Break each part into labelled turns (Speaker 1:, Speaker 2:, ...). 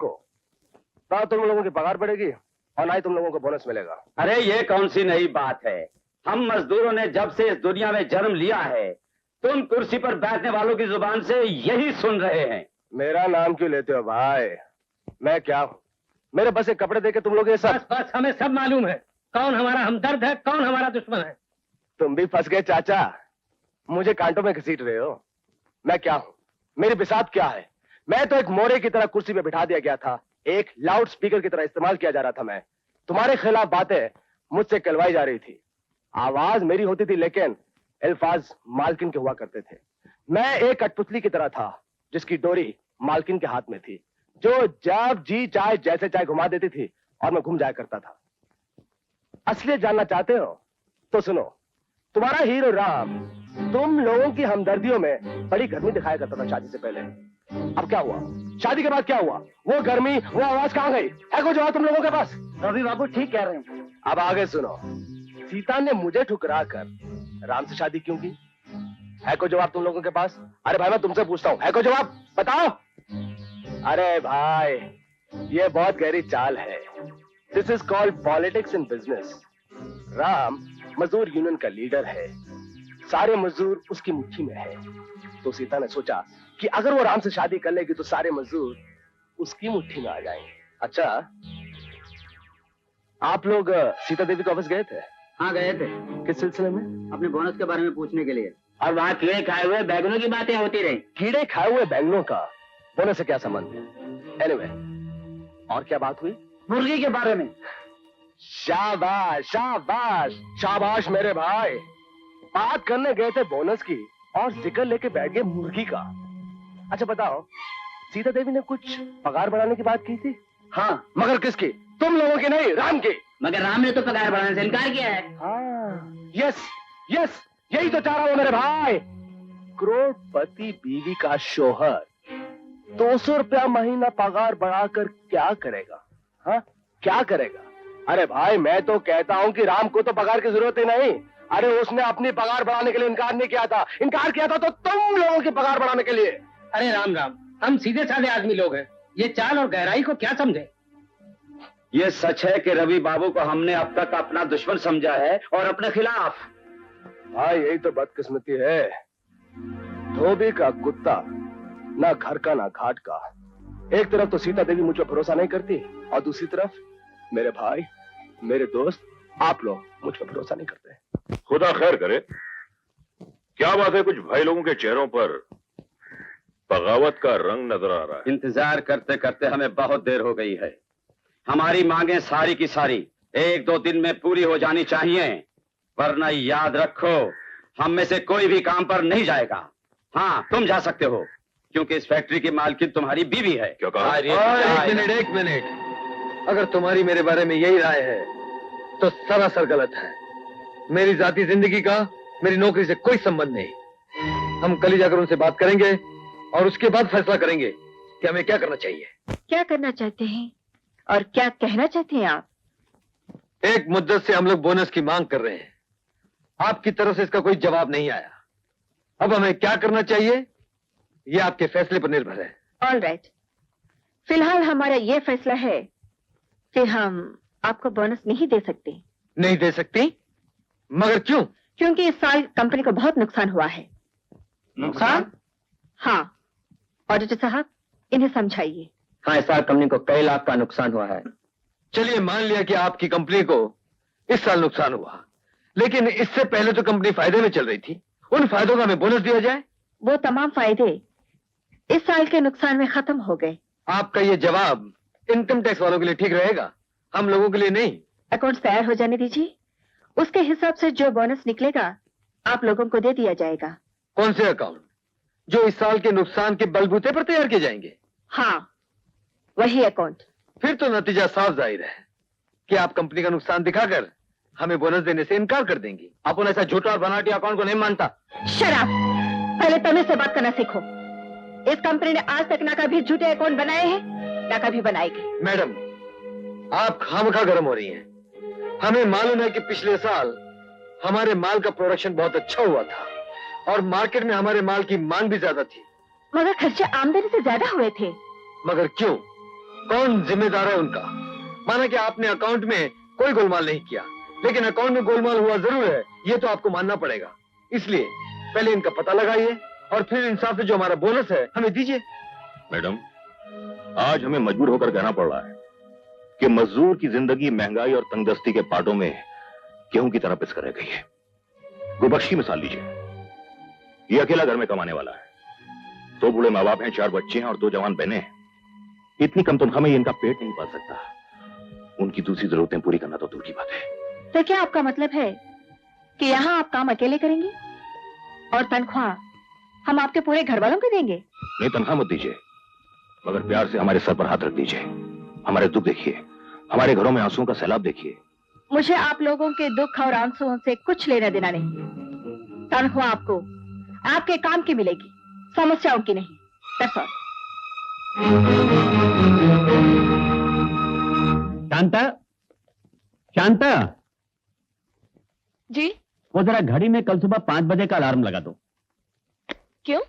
Speaker 1: को, ना तुम लोगों की पगार बढ़ेगी और ना ही तुम लोगों को बोनस मिलेगा।
Speaker 2: अरे ये कौन सी नई बात है? हम मजदूरों ने जब से इस दुनिया में जन्म लिया है, तुम कुर्सी पर बैठने वालों की जुबान से यही सुन रहे हैं।
Speaker 1: मेरा नाम क्यों लेते हो भाई? मैं क्या हूँ? मेरे बस एक कपड़े देके तुम लोग ये सब।
Speaker 3: बस हमें सब मालूम है कौन हमारा हमदर्द है, कौन हमारा दुश्मन है।
Speaker 1: तुम भी फंस गए चाचा, मुझे कांटों में घसीट रहे हो। मैं क्या हूँ? मेरी बिसात क्या है? मैं तो एक मोरे की तरह कुर्सी पे बिठा दिया गया था, एक लाउड स्पीकर की तरह इस्तेमाल किया जा रहा था। मैं तुम्हारे खिलाफ बातें मुझसे कहलवाई जा रही थी। आवाज मेरी होती थी लेकिन अल्फाज मालकिन के हुआ करते थे। मैं एक कठपुतली की तरह था जिसकी डोरी मालकिन के हाथ में थी, जो जब जी चाहे जैसे चाहे घुमा देती थी और मैं घूम जाया करता था। असलियत जानना चाहते हो तो सुनो। तुम्हारा हीरो राम तुम लोगों की हमदर्दियों में बड़ी गर्मी दिखाया करता था शादी से पहले। अब क्या हुआ? शादी के बाद क्या हुआ? वो गर्मी, वो आवाज कहां गई? है कोई जवाब तुम लोगों के पास?
Speaker 2: रवि बाबू ठीक कह रहे हैं।
Speaker 1: अब आगे सुनो। सीता ने मुझे ठुकरा कर राम से शादी क्यों की? है कोई जवाब तुम लोगों के पास? अरे भाई मैं तुमसे पूछता हूं, है कोई जवाब? बताओ। अरे भाई ये बहुत गहरी चाल है। This is called politics in business. Ram मजदूर यूनियन का लीडर है, सारे मजदूर उसकी मुट्ठी में है। तो सीता ने सोचा कि अगर वो राम से शादी कर लेगी तो सारे मजदूर उसकी मुट्ठी में आ जाएंगे। अच्छा, आप लोग सीता देवी के ऑफिस गए थे?
Speaker 2: हाँ गए थे।
Speaker 1: किस सिलसिले में?
Speaker 2: अपने बोनस के बारे में पूछने के लिए। और वहाँ कीड़े खाए हुए बैगनों की बातें होती रही।
Speaker 1: कीड़े खाए हुए बैंगनों का बोनस से क्या संबंध है? एनीवे, और क्या बात हुई?
Speaker 2: मुर्गी के बारे में।
Speaker 1: शाबाश शाबाश शाबाश मेरे भाई। बात करने गए थे बोनस की और जिक्र लेके बैठ गए मुर्गी का। अच्छा बताओ, सीता देवी ने कुछ पगार बढ़ाने की बात की थी?
Speaker 2: हाँ।
Speaker 1: मगर किसकी? तुम लोगों की नहीं, राम की।
Speaker 2: मगर राम ने तो पगार बढ़ाने से इनकार किया है।
Speaker 1: हाँ, यस यस, यही तो चाह रहा हूं मेरे भाई। करोड़पति बीवी का शोहर 200 रुपया महीना पगार बढ़ाकर क्या करेगा? हाँ, क्या करेगा? अरे भाई मैं तो कहता हूं कि राम को तो पगार की जरूरत ही नहीं। अरे उसने अपनी पगार बढ़ाने के लिए इनकार नहीं किया था। इनकार किया था तो तुम लोगों की पगार बढ़ाने के लिए।
Speaker 3: अरे राम राम, हम सीधे साधे आदमी लोग हैं, ये चाल और गहराई को क्या समझे?
Speaker 2: ये सच है कि रवि बाबू को हमने अब तक अपना दुश्मन समझा है और अपने खिलाफ।
Speaker 1: हाँ यही तो बदकिस्मती है। धोबी का कुत्ता, ना घर का ना घाट का। एक तरफ तो सीता देवी मुझ पर भरोसा नहीं करती और दूसरी तरफ मेरे भाई, मेरे दोस्त, आप लोग मुझ पर भरोसा नहीं करते।
Speaker 4: खुदा खैर करे। क्या बात है, कुछ भाई लोगों के चेहरों पर बगावत का रंग नजर आ रहा है।
Speaker 2: इंतजार करते करते हमें बहुत देर हो गई है। हमारी मांगें सारी की सारी 1-2 दिन में पूरी हो जानी चाहिए, वरना याद रखो हम में से कोई भी काम पर नहीं जाएगा। हाँ तुम जा सकते हो क्योंकि इस फैक्ट्री की मालकिन तुम्हारी बीवी है।
Speaker 4: क्या कहा?
Speaker 5: एक मिनट। अगर तुम्हारी मेरे बारे में यही राय है तो सरासर गलत है। मेरी जाती जिंदगी का मेरी नौकरी से कोई संबंध नहीं। हम कल ही जाकर उनसे बात करेंगे और उसके बाद फैसला करेंगे कि हमें क्या करना चाहिए।
Speaker 6: क्या करना चाहते हैं और क्या कहना चाहते हैं आप?
Speaker 5: एक मुद्दत से हम लोग बोनस की मांग कर रहे हैं, आपकी तरफ से इसका कोई जवाब नहीं आया। अब हमें क्या करना चाहिए ये आपके फैसले पर निर्भर है।
Speaker 6: ऑल राइट, फिलहाल हमारा ये फैसला है कि हम आपको बोनस नहीं दे सकते।
Speaker 5: नहीं दे सकती? मगर क्यों?
Speaker 6: क्योंकि इस साल कंपनी को बहुत नुकसान हुआ है।
Speaker 2: नुकसान?
Speaker 6: हाँ, ऑडिटर साहब इन्हें समझाइए।
Speaker 2: हाँ, इस साल कंपनी को कई लाख का नुकसान हुआ है।
Speaker 5: चलिए मान लिया कि आपकी कंपनी को इस साल नुकसान हुआ, लेकिन इससे पहले तो कंपनी फायदे में चल रही थी। उन फायदों का हमें बोनस दिया जाए।
Speaker 6: वो तमाम फायदे इस साल के नुकसान में खत्म हो गए।
Speaker 5: आपका ये जवाब इनकम टैक्स वालों के लिए ठीक रहेगा, हम लोगों के लिए नहीं।
Speaker 6: अकाउंट्स तैयार हो जाने दीजिए, उसके हिसाब से जो बोनस निकलेगा आप लोगों को दे दिया जाएगा।
Speaker 5: कौन से अकाउंट? जो इस साल के नुकसान के बलबूते पर तैयार किए जाएंगे?
Speaker 6: हाँ, वही अकाउंट।
Speaker 5: फिर तो नतीजा साफ जाहिर है कि आप कंपनी का नुकसान दिखाकर हमें बोनस देने से इनकार कर देंगी।
Speaker 2: अपन ऐसा झूठा और बनावटी अकाउंट को नहीं मानता।
Speaker 6: शराब, पहले तमीज से बात करना सीखो। इस कंपनी ने आज तक ना कभी झूठे अकाउंट बनाए हैं ना कभी बनाएगी।
Speaker 5: मैडम, आप खामखा गर्म हो रही हैं। हमें मालूम है कि पिछले साल हमारे माल का प्रोडक्शन बहुत अच्छा हुआ था और मार्केट में हमारे माल की मांग भी ज्यादा थी।
Speaker 6: मगर खर्चे आमदनी से ज्यादा हुए थे।
Speaker 5: मगर क्यों? कौन जिम्मेदार है उनका? माना कि आपने अकाउंट में कोई गोलमाल नहीं किया, लेकिन अकाउंट में गोलमाल हुआ जरूर है, ये तो आपको मानना पड़ेगा। इसलिए पहले इनका पता लगाइए और फिर इंसाफ से जो हमारा बोनस है हमें दीजिए।
Speaker 4: मैडम, आज हमें मजबूर होकर कहना पड़ रहा है कि मजदूर की जिंदगी महंगाई और तंगदस्ती के पाटों में गेहूं की तरह पिस कर रह गई है। गुरबख्श की मिसाल लीजिए, ये अकेला घर में कमाने वाला है, 2 बूढ़े माँ बाप हैं, 4 बच्चे हैं और 2 जवान बहनें हैं। इतनी कम तनख्वाह में ये इनका पेट नहीं पाल सकता, उनकी दूसरी जरूरतें पूरी करना तो दूर की बात है।
Speaker 6: तो क्या आपका मतलब है कि यहाँ आप काम अकेले करेंगे और तनख्वाह हम आपके पूरे घर वालों को देंगे?
Speaker 4: नहीं, तनख्वाह मत दीजिए, मगर प्यार से हमारे सर पर हाथ रख दीजिए। हमारे दुख देखिए, हमारे घरों में आंसुओं का सैलाब देखिए।
Speaker 6: मुझे आप लोगों के दुख और आंसुओं से कुछ लेना देना नहीं। तनख्वाह आपको आपके काम की मिलेगी, समस्याओं की नहीं। That's all।
Speaker 3: शांता, शांता
Speaker 6: जी?
Speaker 3: वो जरा घड़ी में कल सुबह 5 बजे का अलार्म लगा दो।
Speaker 6: क्यों?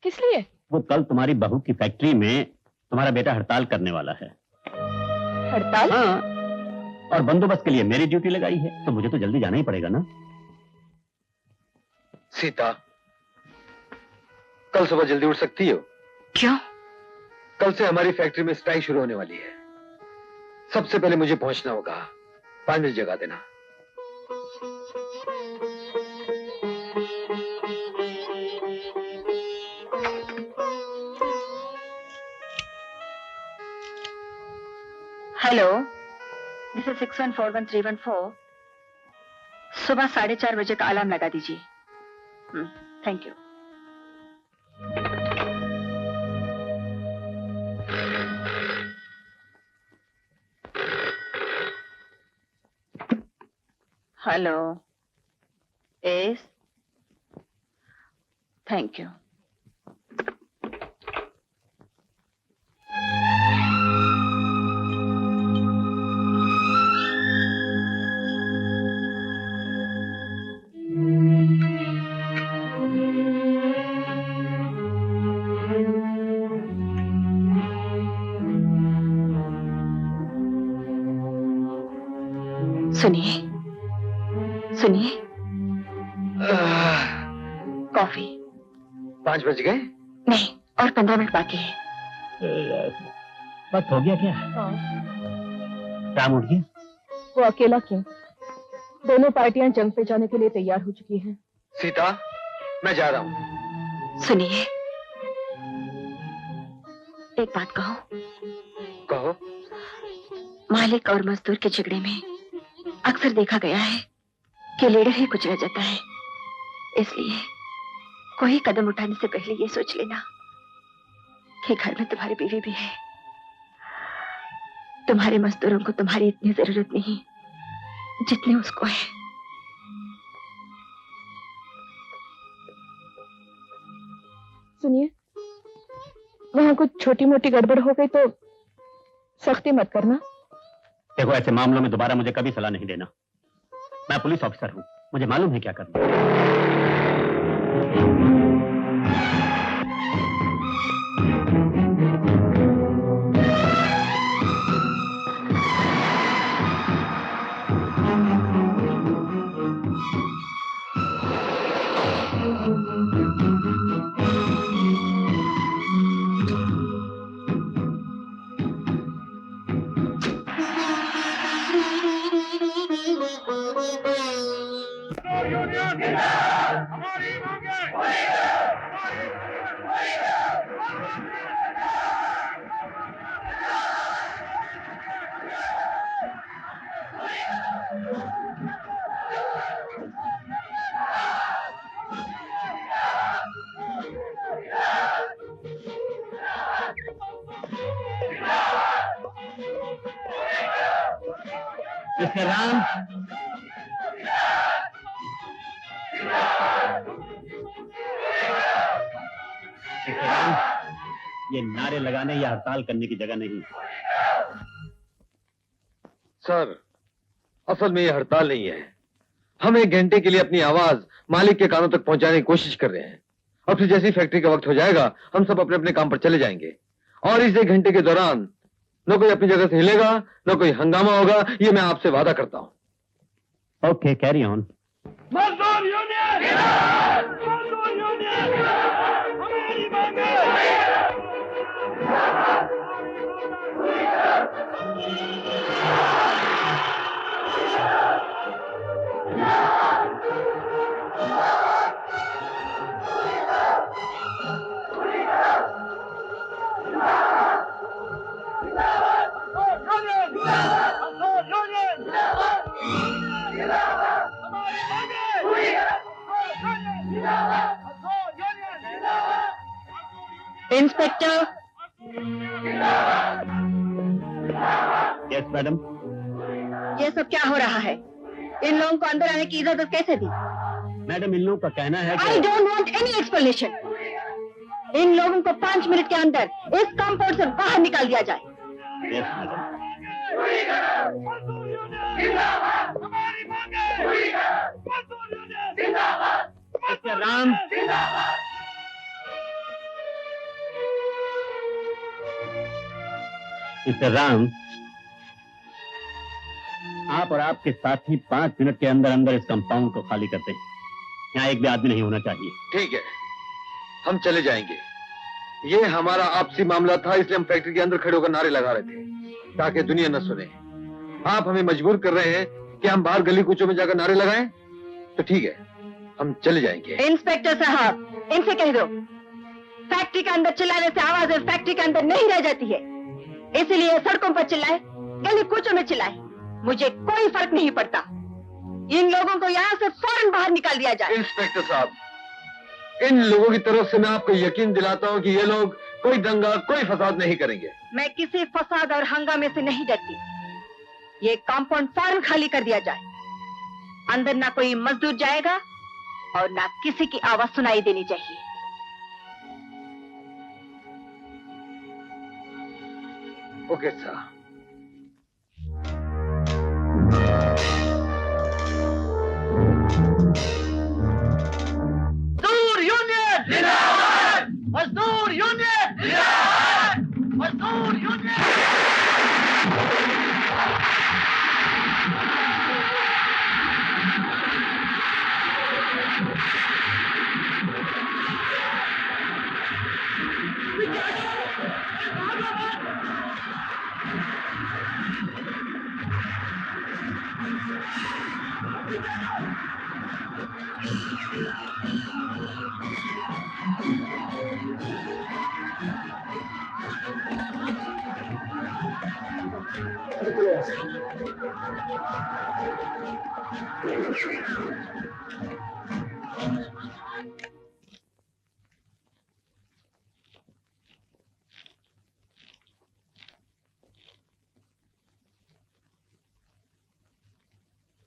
Speaker 6: किस लिए?
Speaker 3: वो कल तुम्हारी बहू की फैक्ट्री में तुम्हारा बेटा हड़ताल करने वाला है।
Speaker 6: हड़ताल?
Speaker 3: हाँ, और बंदोबस्त के लिए मेरी ड्यूटी लगाई है, तो मुझे तो जल्दी जाना ही पड़ेगा ना।
Speaker 5: सीता, कल सुबह जल्दी उठ सकती हो?
Speaker 6: क्यों?
Speaker 5: कल से हमारी फैक्ट्री में स्ट्राइक शुरू होने वाली है। सबसे पहले मुझे पहुंचना होगा। 5 मिनट जगा देना।
Speaker 6: Hello, this is 6141-314। सुबह 4:30 बजे का अलार्म लगा दीजिए। Thank you. Hello, S, thank you. सुनिए, सुनिए, कॉफी।
Speaker 5: 5 बज गए?
Speaker 6: नहीं, और 15 मिनट बाकी है।
Speaker 3: बस हो गया क्या? काम उठ गया?
Speaker 7: वो अकेला क्यों? दोनों पार्टियां जंग पे जाने के लिए तैयार हो चुकी हैं।
Speaker 5: सीता, मैं जा रहा हूं।
Speaker 6: सुनिए, एक बात कहो।
Speaker 5: कहो।
Speaker 6: मालिक और मजदूर के झगड़े में अक्सर देखा गया है कि लीडर ही कुचला जाता है। इसलिए कोई कदम उठाने से पहले ये सोच लेना कि घर में तुम्हारी बीवी भी है। तुम्हारे मजदूरों को तुम्हारी इतनी जरूरत नहीं जितनी उसको है।
Speaker 7: सुनिए, वहां कुछ छोटी मोटी गड़बड़ हो गई तो सख्ती मत करना।
Speaker 3: देखो, ऐसे मामलों में दोबारा मुझे कभी सलाह नहीं देना। मैं पुलिस ऑफिसर हूं, मुझे मालूम है क्या करना है। मिस्टर राम, ये नारे लगाने या हड़ताल करने की जगह नहीं।
Speaker 5: सर, असल में ये हड़ताल नहीं है। हम 1 घंटे के लिए अपनी आवाज मालिक के कानों तक पहुंचाने की कोशिश कर रहे हैं, और फिर जैसे ही फैक्ट्री का वक्त हो जाएगा हम सब अपने अपने काम पर चले जाएंगे। और इस 1 घंटे के दौरान न कोई अपनी जगह से हिलेगा, न कोई हंगामा होगा, ये मैं आपसे वादा करता हूं।
Speaker 3: Okay, carry on.
Speaker 1: मजदूर यूनियन जिंदाबाद! मजदूर यूनियन जिंदाबाद! हमारी मांगे!
Speaker 6: Inspector,
Speaker 3: yes madam.
Speaker 6: ये सब क्या हो रहा है? इन लोगों को अंदर आने की इजाजत कैसे दी?
Speaker 3: मैडम, इन लोगों का कहना है
Speaker 6: I don't want any explanation. इन लोगों को 5 मिनट के अंदर इस कंपाउंड से बाहर निकाल दिया जाए।
Speaker 3: Yes madam. Mister Ram, mister Ram, आप और आपके साथी 5 मिनट के अंदर अंदर इस कंपाउंड को खाली करते हैं। यहाँ एक भी आदमी नहीं होना चाहिए।
Speaker 5: ठीक है, हम चले जाएंगे। ये हमारा आपसी मामला था, इसलिए हम फैक्ट्री के अंदर खड़े होकर नारे लगा रहे थे ताकि दुनिया न सुने। आप हमें मजबूर कर रहे हैं कि हम बाहर गली कूचों में जाकर नारे लगाएं, तो ठीक है, हम चले जाएंगे।
Speaker 6: इंस्पेक्टर साहब, इनसे कह दो, फैक्ट्री के अंदर चिल्लाने से आवाजें फैक्ट्री के अंदर नहीं रह जाती है, इसीलिए सड़कों पर चिल्लाए, गली कूचों में चिल्लाए, मुझे कोई फर्क नहीं पड़ता। इन लोगों को यहाँ से फौरन बाहर निकाल दिया जाए।
Speaker 5: इंस्पेक्टर साहब, इन लोगों की तरफ से मैं आपको यकीन दिलाता हूँ कि ये लोग कोई दंगा, कोई फसाद नहीं करेंगे।
Speaker 6: मैं किसी फसाद और हंगामे से नहीं डरती। ये कंपाउंड फौरन खाली कर दिया जाए। अंदर ना कोई मजदूर जाएगा और ना किसी की आवाज सुनाई देनी चाहिए।
Speaker 5: ओके साहब।
Speaker 1: मजदूर यूनियन जिंदाबाद! मजदूर यूनियन जिंदाबाद! मजदूर यूनियन!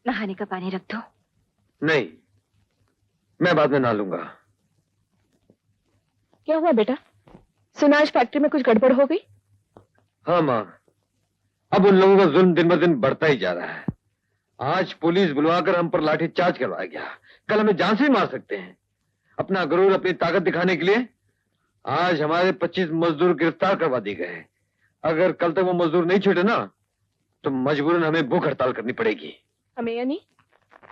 Speaker 6: नहाने का पानी रख दो।
Speaker 5: नहीं, मैं बाद में नहा लूंगा।
Speaker 7: क्या हुआ बेटा? सुना आज फैक्ट्री में कुछ गड़बड़ हो गई?
Speaker 5: हाँ माँ, अब उन लोगों का जुल्म दिन ब दिन बढ़ता ही जा रहा है। आज पुलिस बुलवाकर हम पर लाठीचार्ज करवाया गया, कल हमें जान से भी मार सकते हैं। अपना गुरूर, अपनी ताकत दिखाने के लिए आज हमारे 25 मजदूर गिरफ्तार करवा दिए गए। अगर कल तक वो मजदूर नहीं छूटे ना, तो मजबूरन हमें भूख हड़ताल करनी पड़ेगी।
Speaker 7: हमें यानी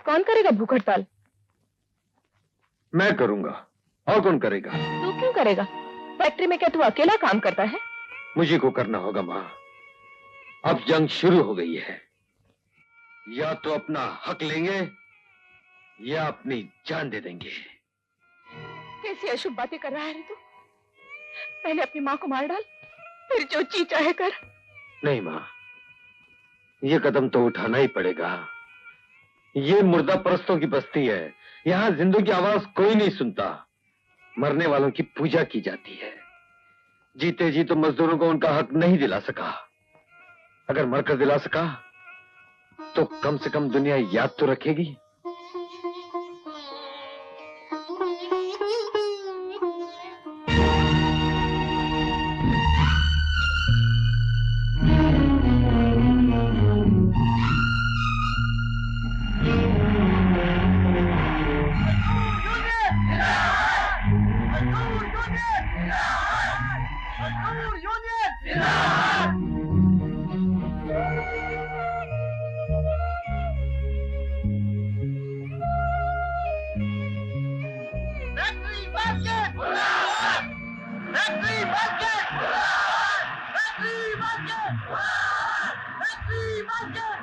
Speaker 7: कौन करेगा भूख हड़ताल?
Speaker 5: मैं करूंगा, और कौन करेगा?
Speaker 7: तू क्यों करेगा? फैक्ट्री में क्या तू अकेला काम करता है?
Speaker 5: मुझे को करना होगा माँ। अब जंग शुरू हो गई है। या तो अपना हक लेंगे या अपनी जान दे देंगे।
Speaker 7: कैसी अशुभ बातें कर रहा है रे तू? पहले अपनी माँ को मार डाल, फिर जो जी चाहे कर।
Speaker 5: नहीं माँ, ये कदम तो उठाना ही पड़ेगा। ये मुर्दा परस्तों की बस्ती है, यहाँ जिंदों की आवाज कोई नहीं सुनता, मरने वालों की पूजा की जाती है। जीते जी तो मजदूरों को उनका हक नहीं दिला सका, अगर मरकर दिला सका तो कम से कम दुनिया याद तो रखेगी।
Speaker 8: Victory Malkin!